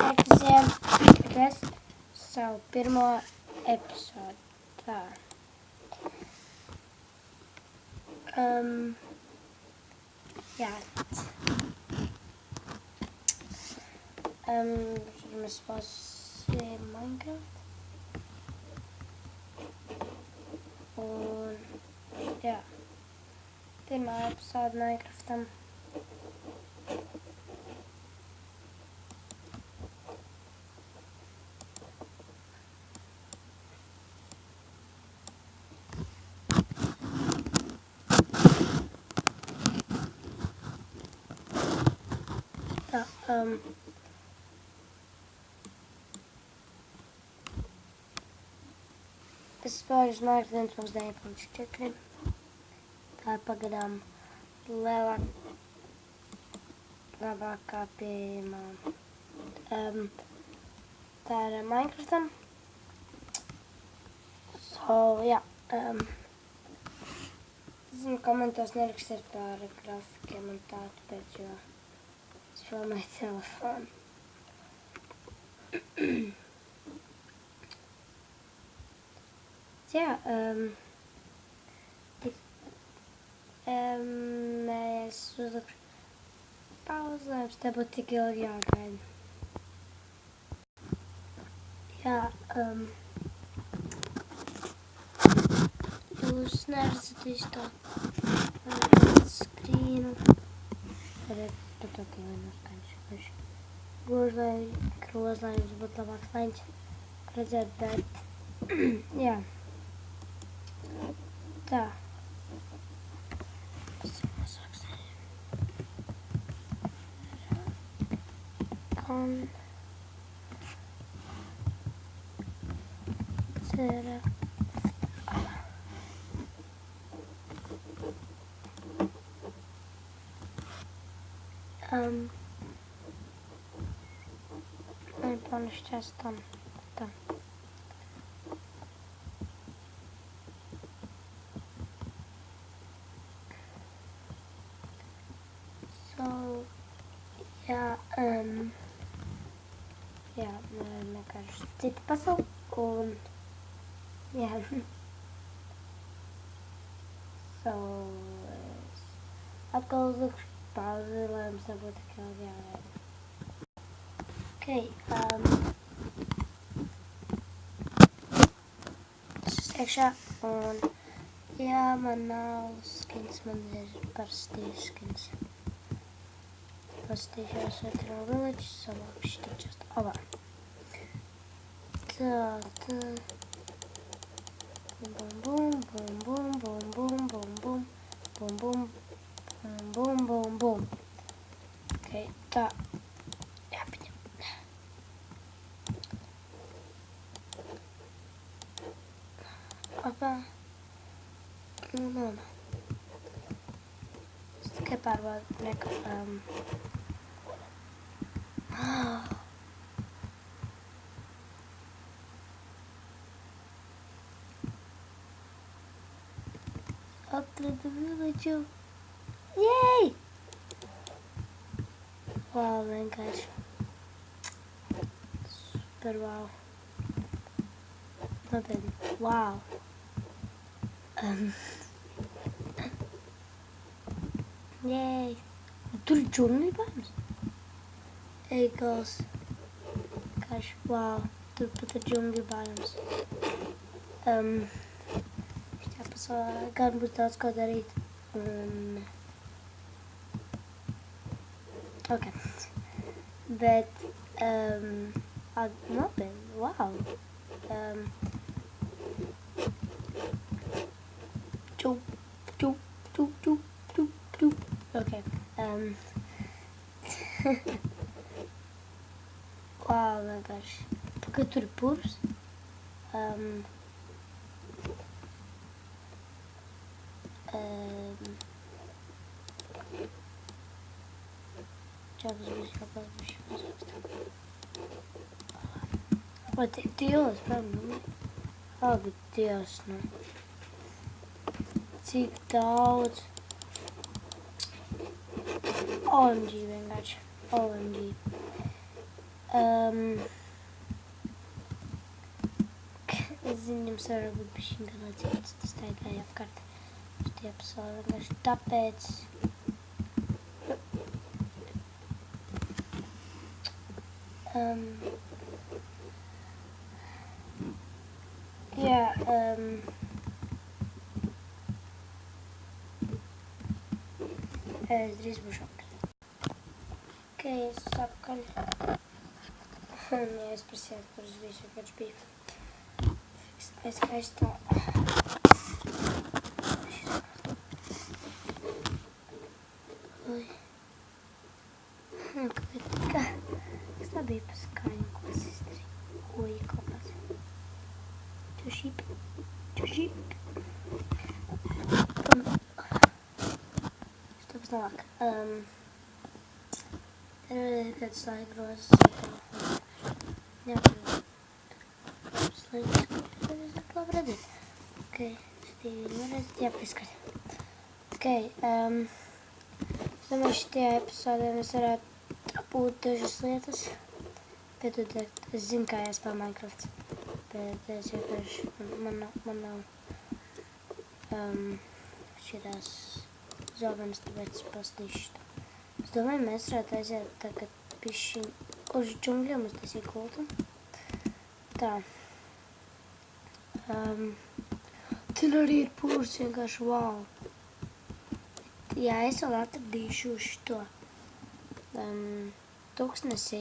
Sveiks visiem! Es savu pirmo episodu. Tā. Jā. Šodien mēs spēlēsim Minecraft. Un, jā. Pirmā episoda Minecraftam. Tā, es spēlēju uz Minecraft 1.9.4. Tā ir pagadām labākā pieejamā. Tā ir Minecraftam. Jā. Zinu, komentos nerakstiet par grafikiem un tā, tāpēc, jo es filmēju telefonu. Jā, mēs uzlikšu pauzējumus, te būtu tik ilgi jāgaida. Jā, jūs neredzat visu to skrīnu. Varētu pat attīvināt skaņš. Groz, lai jums būtu labāks laņķis redzēt, bet jā. Tā. Cera. Не помню сейчас там. So, jā, vienkārši cita pasaule un, jā. So, es atkal uzlikšu pauzi, lai jums nebūtu tik ilgi jāgaida. Okay, tas iekšā un, jā, man nav skins, man ir parastīvs skins. Pastīšos Retro Village, savāk šķičast avā. Tā. Bum, bum, bum, bum, bum, bum, bum, bum, bum, bum, bum, bum, bum, bum. Okay, tā. Jāpaņem. Opā. Es tikai pārbaudu, Atradu villaģu. Jej! Wow, vienkārši. Super wow. Nopietni. Wow. Jej! Tur ir džungļu baimas. Eagles. Vienkārši wow. Tur pat ir džungļu baimas. Gan būs daudz ko darīt. Ok. Bet, nopietni, wow. Čup. Ok. Wow, vienkārši. Pagad tur ir purs. Čakas būs jāpalīdz mazāks. Vai tie Dievs, bērni? Ak, Dievs, nu. Cik daudz. OMG vienkārši. OMG. Es zinu, jums var būt bišķiņ galācīts, tas taigāja apkārt. Šitie epizodi vienkārši tāpēc. Jā, es drīz būšu apkārt. Ok, es apakaļ. Jā, es prasīju, kur es visu vienkārši biju. Es skaistā. Kas tā bija pa skaņu, ko es izdarīju? Oja kaut kāds. Čušīp. Stops tālāk. Kāds laikros. Jā, slīdus, ko jūs labi redzat. Ok, šitie neredzat, jā, pieskart. Ok, es domāju, šitajā epizodē mēs varētu dabūt dažas lietas. Bet es zinu, kā jāspēl Minecraft. Bet es vienkārši, man nav šitās zobenes, tāpēc es pastīšu to. Es domāju, mēs varētu aiziet tagad pišķiņ uz džungļiem, uz tasī kultu. Tā. Tur arī ir pūrs, vienkārši wow. Jā, es vēl atradīšu šito tūkstnesī.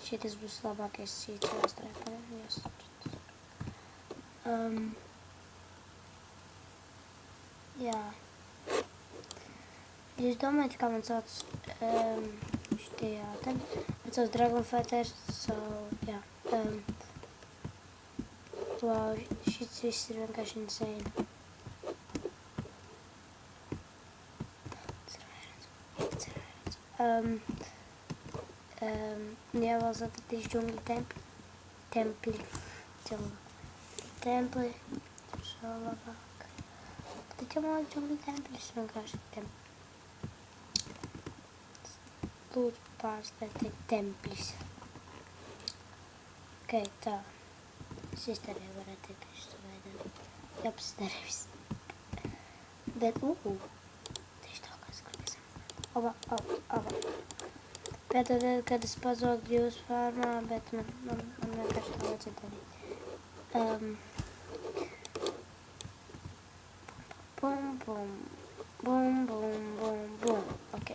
Šitas būs labākais sīcās trēpājās. Jā. Jūs domājat, kā man sauc šitajā te? Man sauc Dragonfighter, so, jā. Wow, šis viss ir vienkārši insane. Jā, vēl atradīšu džungļu templi. Templi. Tas vēl labāk. Taču man džungļu templis vienkārši lūdzu pārstāvēt teikt templis. Ok, tā. Es izdarīju varētu teikt, ka es to veidot. Jāpas izdarīju viss. Bet, tieši tā, kā es gribēsim. Ava. Bet tad, kad es pazogdu jūsu farmā, bet man vienkārši tā vajadzētu darīt. Bum. Ok.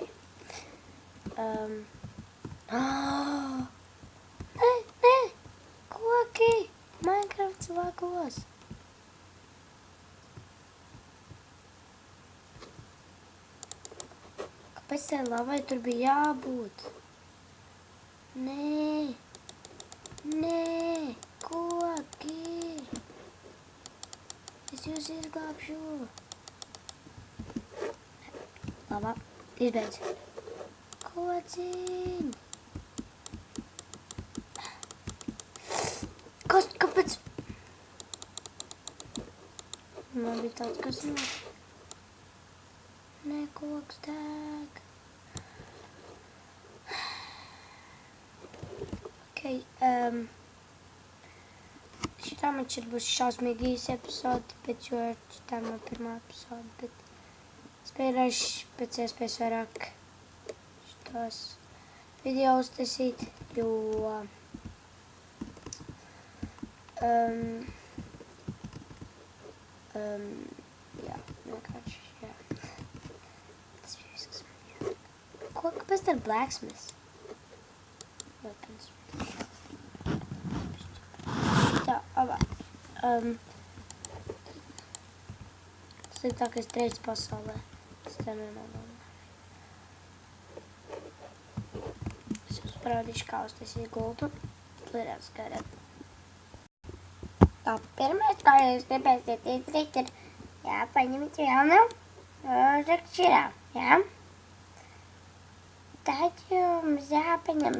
Nē! Koki! Minecrafts lagos! Kāpēc tai lavai tur bija jābūt? Nē! Koki! Es jūs izglābšu! Lava, izbeidz! Kociņ! Kāpēc? Man bija tāds, kas nē, koks dēg. Ok, šitā man šeit būs šausmīgi īsi epizodi, bet jo šitā man pirmā epizode, bet es pēdēšu pēc iespējas vairāk šitos video uztaisīt, jo jā, vienkārši, jā. Tas bija viss, kas man jādara. Kāpēc tā ir blacksmiths? Weapons. Tā, abā. Tas ir tā, ka es treicu pasaulē. Tas tā nenomāju. Es jums parādīšu, kā uztaisīt gultu. Lirās gaidāt. Tā pirmais, kā jūs gribēsiet izdarīt, ir jāpaņemt jaunu rakšķirā, jā? Tad jums jāpaņem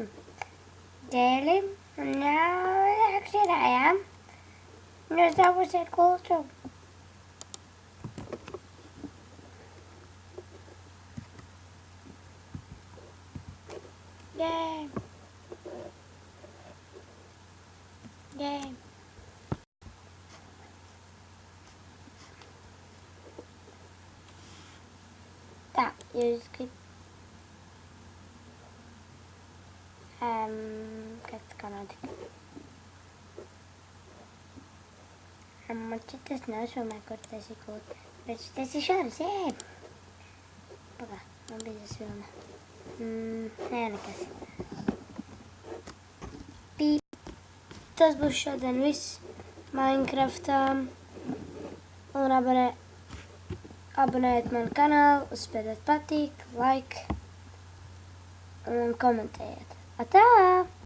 dēli un rakšķirā, jā? Un jūs dabūsiet kultu. Jē! Jē. Tā, jūs gribat. Как это notika? Man šitas neuzfilmē, kur tas ir kult. Bet šitas ir šāds, jē. Pagā, man bija tas filma. Nē, nekas. Pīp. Tas būs šodien viss Minecraftā. Un abonējiet manu kanālu, uzspiediet patīk, like un komentējiet. Atā!